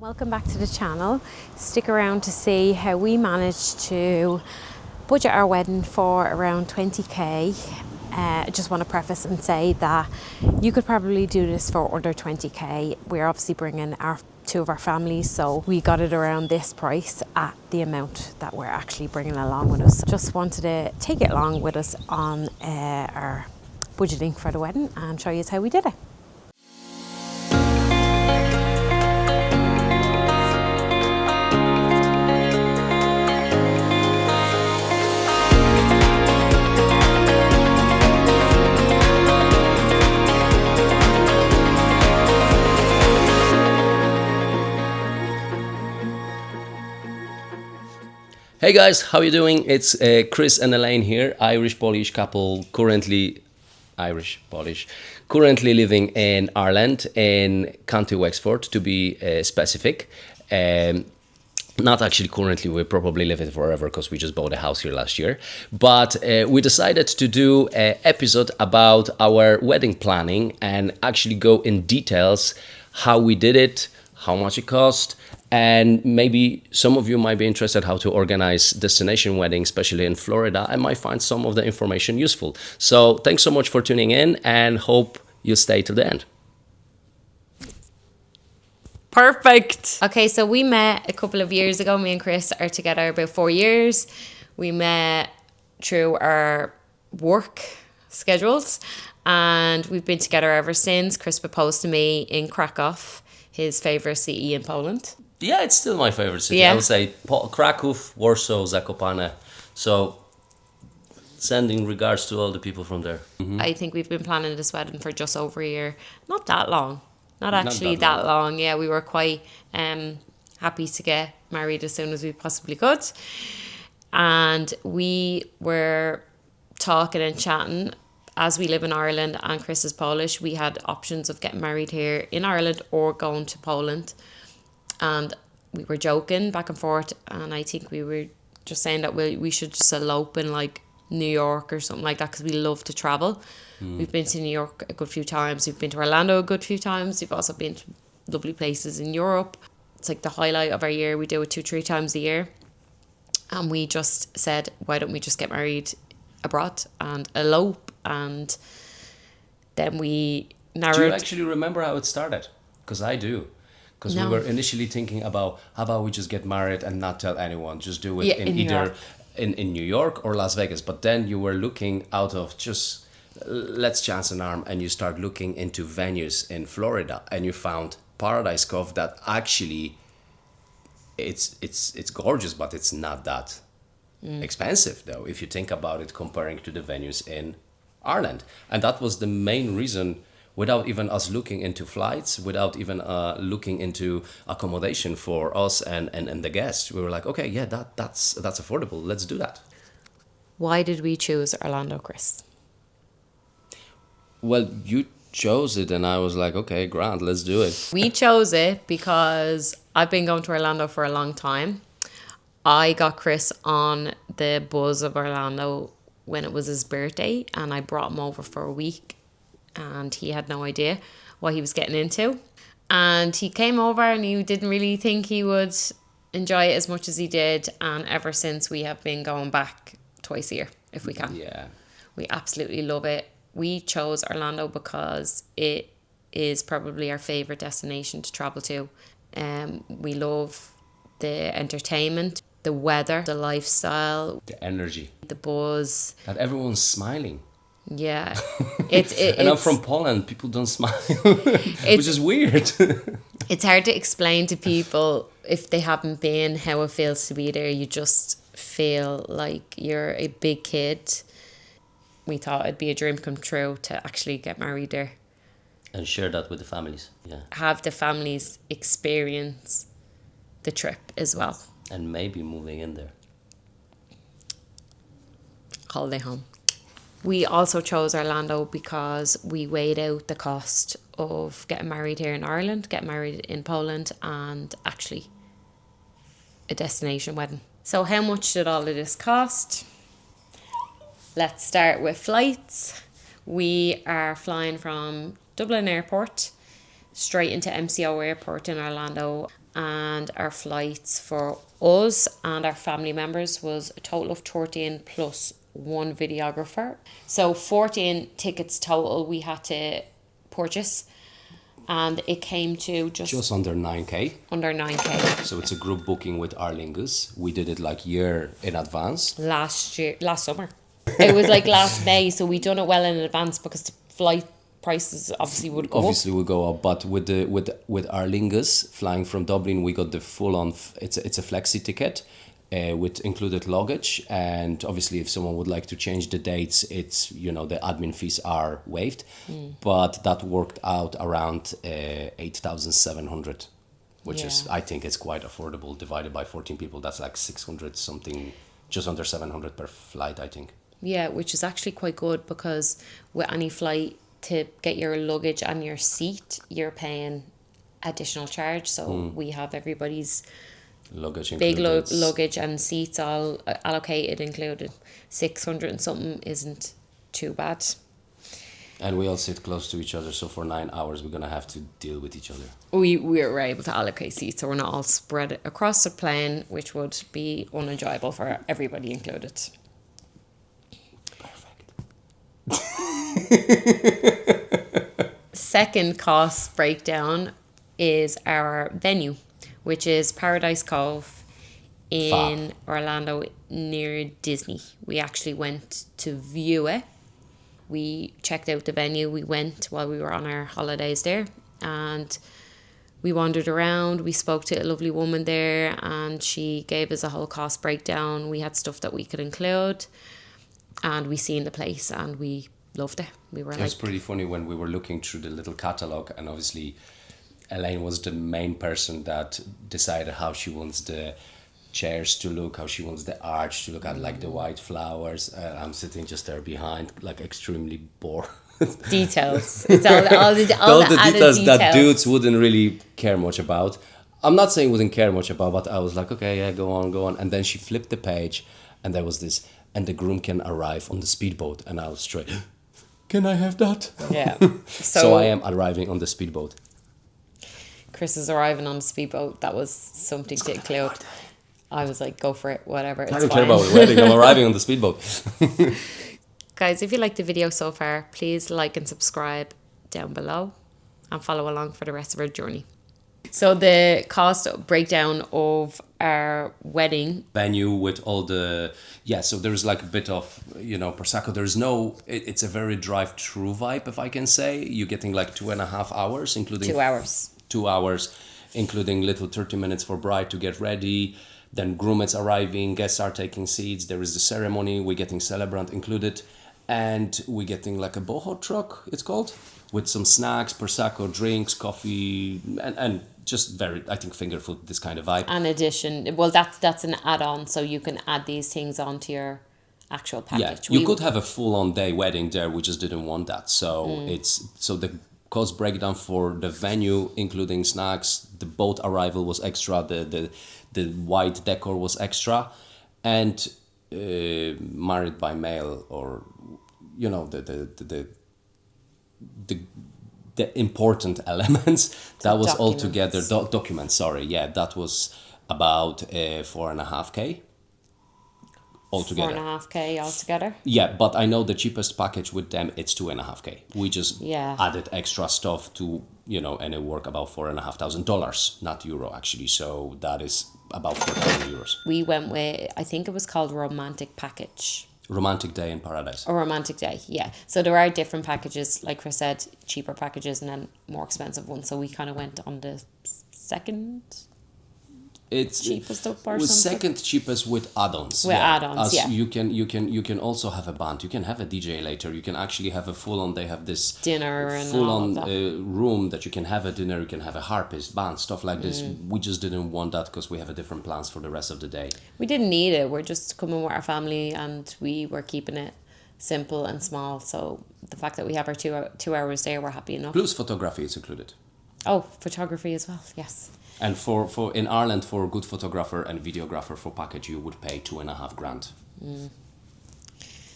Welcome back to the channel. Stick around to see how we managed to budget our wedding for around 20k. I just want to preface and say that you could probably do this for under 20k. We're obviously bringing two of our families, so we got it around this price at the amount that we're actually bringing along with us. Just wanted to take it along with us on our budgeting for the wedding and show you how we did it. Hey guys, how you doing? It's Chris and Elaine here, Irish-Polish couple, currently living in Ireland, in County Wexford to be specific. Not actually currently, we probably live it forever because we just bought a house here last year. But we decided to do an episode about our wedding planning and actually go in details how we did it, how much it cost, and maybe some of you might be interested how to organize destination weddings, especially in Florida, and might find some of the information useful. So thanks so much for tuning in and hope you stay to the end. Perfect. Okay, so we met a couple of years ago. Me and Chris are together about 4 years. We met through our work schedules and we've been together ever since. Chris proposed to me in Krakow, his favorite city in Poland. Yeah, it's still my favorite city. Yeah. I would say Kraków, Warsaw, Zakopane. So sending regards to all the people from there. Mm-hmm. I think we've been planning this wedding for just over a year. Not that long. Not actually that long. Yeah, we were quite happy to get married as soon as we possibly could. And we were talking and chatting. As we live in Ireland and Chris is Polish, we had options of getting married here in Ireland or going to Poland. And we were joking back and forth, and I think we were just saying that we should just elope in like New York or something like that because we love to travel. We've been to New York a good few times. We've been to Orlando a good few times. We've also been to lovely places in Europe. It's like the highlight of our year. We do it 2-3 times a year. And we just said, why don't we just get married abroad and elope? And then we narrowed. Do you actually remember how it started? Because I do. Because No. we were initially thinking about how about we just get married and not tell anyone, just do it in either in New York or Las Vegas. But then you were looking out of just let's chance an arm, and you start looking into venues in Florida, and you found Paradise Cove that actually it's gorgeous, but it's not that expensive though if you think about it comparing to the venues in Ireland. And that was the main reason. Without even us looking into flights, without even looking into accommodation for us and the guests, we were like, okay, yeah, that's affordable. Let's do that. Why did we choose Orlando, Chris? Well, you chose it, and I was like, okay, grand, let's do it. We chose it because I've been going to Orlando for a long time. I got Chris on the buzz of Orlando when it was his birthday, and I brought him over for a week. And he had no idea what he was getting into. And he came over and he didn't really think he would enjoy it as much as he did. And ever since, we have been going back twice a year if we can. Yeah. We absolutely love it. We chose Orlando because it is probably our favourite destination to travel to. We love the entertainment, the weather, the lifestyle, The energy. the buzz. That everyone's smiling. Yeah. And I'm from Poland, people don't smile, which is weird. It's hard to explain to people if they haven't been how it feels to be there. You just feel like you're a big kid. We thought it'd be a dream come true to actually get married there. And share that with the families. Yeah. Have the families experience the trip as well. And maybe moving in there. Holiday home. We also chose Orlando because we weighed out the cost of getting married here in Ireland, getting married in Poland, and actually a destination wedding. So how much did all of this cost? Let's start with flights. We are flying from Dublin Airport straight into MCO Airport in Orlando, and our flights for us and our family members was a total of 13 plus one videographer. So 14 tickets total we had to purchase, and it came to just under 9K. Under 9K. So it's a group booking with Aer Lingus. We did it like year in advance. Last summer. It was like last May, so we done it well in advance because the flight prices obviously would go up. But with Aer Lingus flying from Dublin, we got the full on. It's a flexi ticket. With included luggage, and obviously if someone would like to change the dates, it's the admin fees are waived, but that worked out around 8,700, which is, I think it's quite affordable. Divided by 14 people, that's like 600 something, just under 700 per flight, I think. Yeah, which is actually quite good, because with any flight, to get your luggage and your seat, you're paying additional charge. So we have everybody's luggage big luggage and seats all allocated, included. 600 and something isn't too bad. And we all sit close to each other, so for 9 hours we're gonna have to deal with each other. We were able to allocate seats, so we're not all spread across the plane, which would be unenjoyable for everybody included. Perfect. Second cost breakdown is our venue, which is Paradise Cove in Orlando near Disney. We actually went to view it. We checked out the venue. We went while we were on our holidays there, and we wandered around. We spoke to a lovely woman there, and she gave us a whole cost breakdown. We had stuff that we could include, and we seen the place and we loved it. It was pretty funny when we were looking through the little catalogue, and obviously Elaine was the main person that decided how she wants the chairs to look, how she wants the arch to look at, like the white flowers. I'm sitting just there behind, like extremely bored. Details. It's all the details that dudes wouldn't really care much about. I'm not saying wouldn't care much about, but I was like, okay, yeah, go on. And then she flipped the page, and there was this, and the groom can arrive on the speedboat, and I was straight, can I have that? Yeah. So I am arriving on the speedboat. Chris is arriving on the speedboat. That was something to include. I was like, go for it, whatever. I don't care about the wedding. I'm arriving on the speedboat. Guys, if you liked the video so far, please like and subscribe down below and follow along for the rest of our journey. So the cost breakdown of our wedding venue with all the so there's like a bit of Prosecco. There's no it's a very drive-through vibe, if I can say. You're getting like 2.5 hours, including 2 hours, including little 30 minutes for bride to get ready. Then groom is arriving, guests are taking seats, there is the ceremony, we're getting celebrant included, and we're getting like a boho truck, it's called, with some snacks, Prosecco, drinks, coffee, and just very, I think, finger food, this kind of vibe. In addition, well, that's an add-on, so you can add these things onto your actual package. Yeah, you could have a full-on day wedding there, we just didn't want that. So so the cost breakdown for the venue, including snacks, the boat arrival was extra, the white decor was extra, and married by mail, or the important elements, that was all together, documents, sorry, that was about 4.5K altogether. 4.5K altogether. Yeah, but I know the cheapest package with them, it's 2.5K. We just added extra stuff to, and it worked about $4,500, not euro actually. So that is about 4,000 euros. We went with, I think it was called Romantic Package. Romantic Day in Paradise. A Romantic Day, yeah. So there are different packages, like Chris said, cheaper packages and then more expensive ones. So we kind of went on the second cheapest up or something. Second cheapest with add-ons. With add-ons, You can also have a band. You can have a DJ later. You can actually have a full-on. They have this dinner and full-on room that you can have a dinner. You can have a harpist, band, stuff like this. We just didn't want that because we have different plans for the rest of the day. We didn't need it. We're just coming with our family, and we were keeping it simple and small. So the fact that we have our 2 hours there, we're happy enough. Plus photography is included. Oh, photography as well. Yes. And for in Ireland, for a good photographer and videographer for package, you would pay 2.5 grand.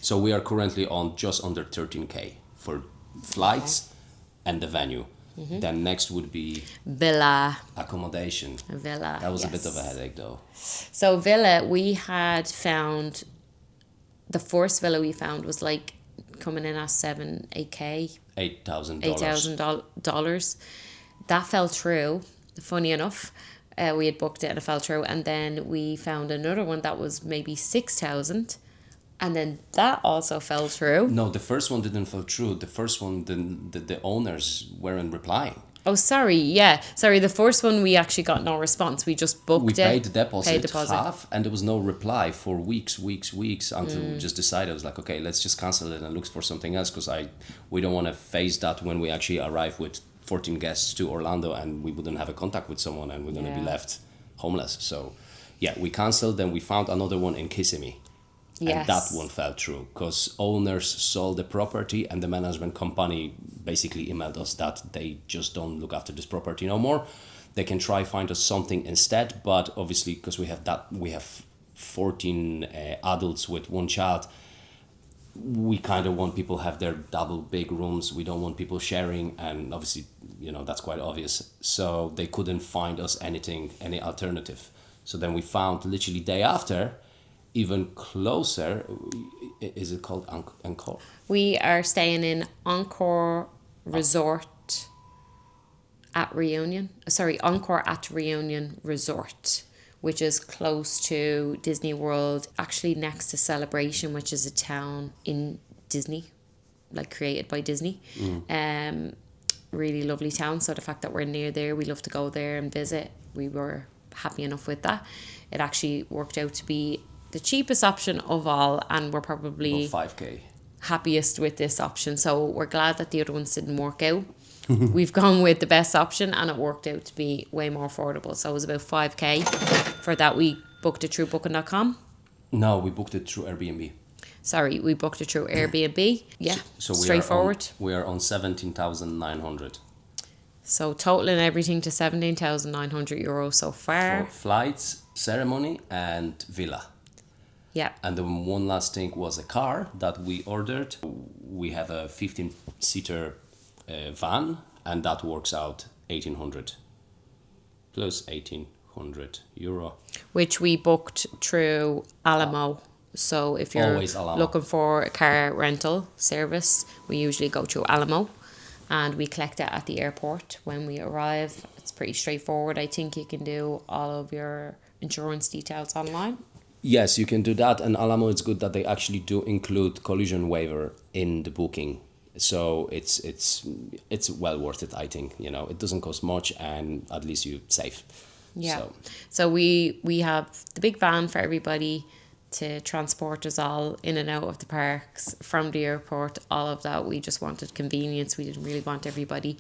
So we are currently on just under 13K for flights and the venue. Then next would be Villa. accommodation. Villa. That was a yes. bit of a headache though. So villa, we had found, the first villa we found was like coming in at 8K. $8,000. $8,000. That fell through. Funny enough, we had booked it and it fell through, and then we found another one that was maybe 6,000, and then that also fell through. No, the first one didn't fall through. The first one, the owners weren't replying. Oh, sorry. Yeah, sorry. The first one we actually got no response. We just booked We it. paid the deposit, Paid deposit. half, and there was no reply for weeks until we just decided. I was like, okay, let's just cancel it and look for something else, because we don't want to face that when we actually arrive with 14 guests to Orlando and we wouldn't have a contact with someone and we're going to be Yeah. left homeless. So yeah, we canceled. Then we found another one in Kissimmee. Yes. And that one fell through because owners sold the property and the management company basically emailed us that they just don't look after this property no more. They can try find us something instead, but obviously because we have 14 adults with one child, we kind of want people have their double big rooms. We don't want people sharing, and obviously, that's quite obvious. So they couldn't find us any alternative. So then we found literally day after, even closer. Is it called Encore? We are staying in Encore Resort at Reunion. Sorry, Encore at Reunion Resort, which is close to Disney World, actually next to Celebration, which is a town in Disney, like created by Disney. Really lovely town. So the fact that we're near there, we love to go there and visit. We were happy enough with that. It actually worked out to be the cheapest option of all, and we're probably About 5K. happiest with this option. So we're glad that the other ones didn't work out. We've gone with the best option and it worked out to be way more affordable. So it was about 5K for that. We booked it through booking.com. No, we booked it through Airbnb. Sorry, we booked it through Airbnb. Yeah, So straightforward. We are on 17,900 So totaling everything to €17,900 so far. for flights, ceremony, and villa. Yeah. And then one last thing was a car that we ordered. We have a 15-seater van, and that works out 1,800 plus €1,800. Which we booked through Alamo. So if you're Always Alamo. looking for a car rental service, we usually go through Alamo, and we collect it at the airport when we arrive. It's pretty straightforward. I think you can do all of your insurance details online. Yes, you can do that. And Alamo, it's good that they actually do include collision waiver in the booking. So it's well worth it, I think. It doesn't cost much, and at least you're safe. Yeah. So we have the big van for everybody to transport us all in and out of the parks, from the airport, all of that. We just wanted convenience. We didn't really want everybody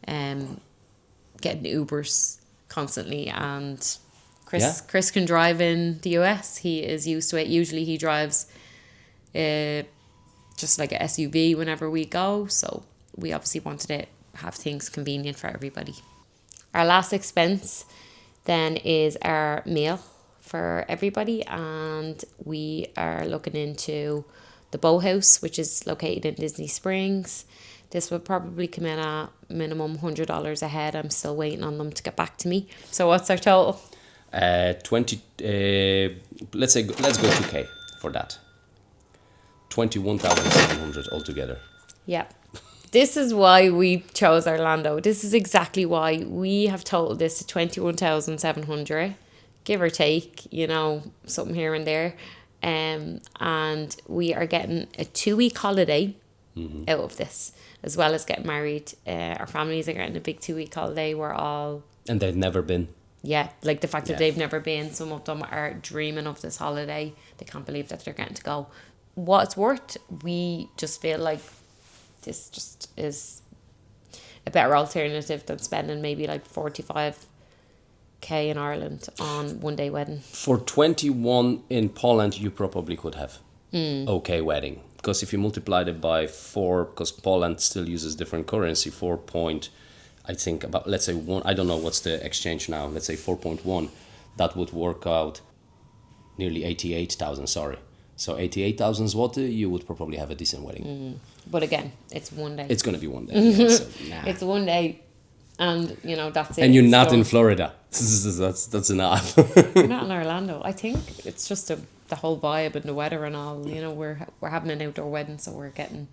getting Ubers constantly. And Chris can drive in the US. He is used to it. Usually he drives just like a SUV whenever we go. So we obviously wanted to have things convenient for everybody. Our last expense then is our meal for everybody, and we are looking into the Boathouse, which is located in Disney Springs. This would probably come in at minimum $100 a head. I'm still waiting on them to get back to me. So what's our total? 20. Let's go 2K for that. 21,700 altogether. Yeah. This is why we chose Orlando. This is exactly why we have totaled this to 21,700, give or take, something here and there. And we are getting a 2-week holiday out of this, as well as getting married. Our families are getting a big 2-week holiday. And they've never been. Yeah, like the fact that they've never been. Some of them are dreaming of this holiday. They can't believe that they're getting to go. What it's worth, we just feel like this just is a better alternative than spending maybe like 45K in Ireland on one-day wedding. For 21 in Poland, you probably could have okay wedding. Because if you multiplied it by 4, because Poland still uses different currency, 4 point, I think about, let's say 1, I don't know what's the exchange now, let's say 4.1, that would work out nearly 88,000, sorry. So 88,000 zloty, you would probably have a decent wedding. But again, it's one day. It's going to be one day. Yeah, so, nah. It's one day. And, you know, that's it. And you're not So, in Florida. That's enough. we're not in Orlando. I think it's just the whole vibe and the weather and all. You know, we're having an outdoor wedding, so we're getting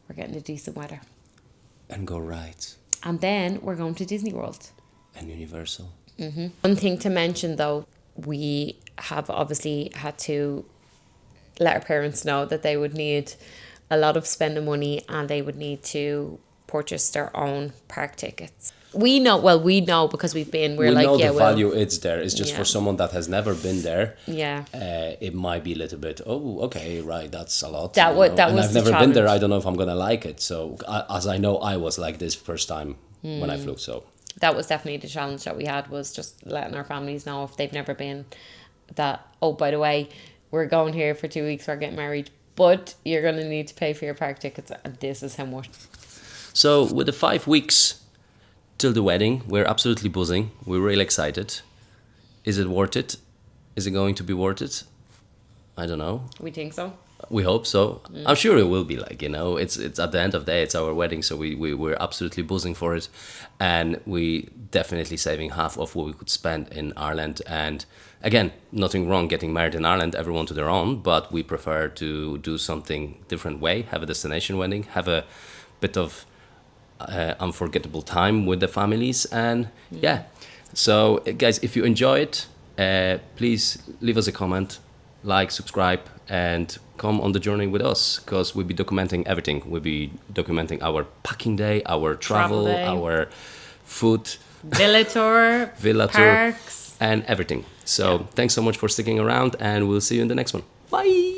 a decent weather. And go right. And then we're going to Disney World. And Universal. One thing to mention though, we have obviously had to let our parents know that they would need a lot of spending money and they would need to purchase their own park tickets. We know because we've been, We know the value it's there. It's just Yeah. for someone that has never been there. Yeah. It might be a little bit, okay, right, that's a lot. That you wa- know. that and was I've the never been there. challenge. I don't know if I'm gonna like it. So as I know, I was like this first time when I flew. So That was definitely the challenge that we had, was just letting our families know if they've never been that, oh, by the way, we're going here for 2 weeks, we're getting married, but you're going to need to pay for your park tickets and this is how much. So with the 5 weeks till the wedding, we're absolutely buzzing. We're really excited. Is it worth it? Is it going to be worth it? I don't know. We think so. We hope so. I'm sure it will be, like, you know, it's at the end of the day, it's our wedding, so we're absolutely buzzing for it. And we definitely saving half of what we could spend in Ireland. And again, nothing wrong getting married in Ireland, everyone to their own, but we prefer to do something different way, have a destination wedding, have a bit of unforgettable time with the families. And yeah, so guys, if you enjoy it, please leave us a comment, like, subscribe, and come on the journey with us, because we'll be documenting everything. We'll be documenting our packing day, our travel day. our food, Villa tour, villa tour, parks. and everything. So thanks so much for sticking around, and we'll see you in the next one. Bye.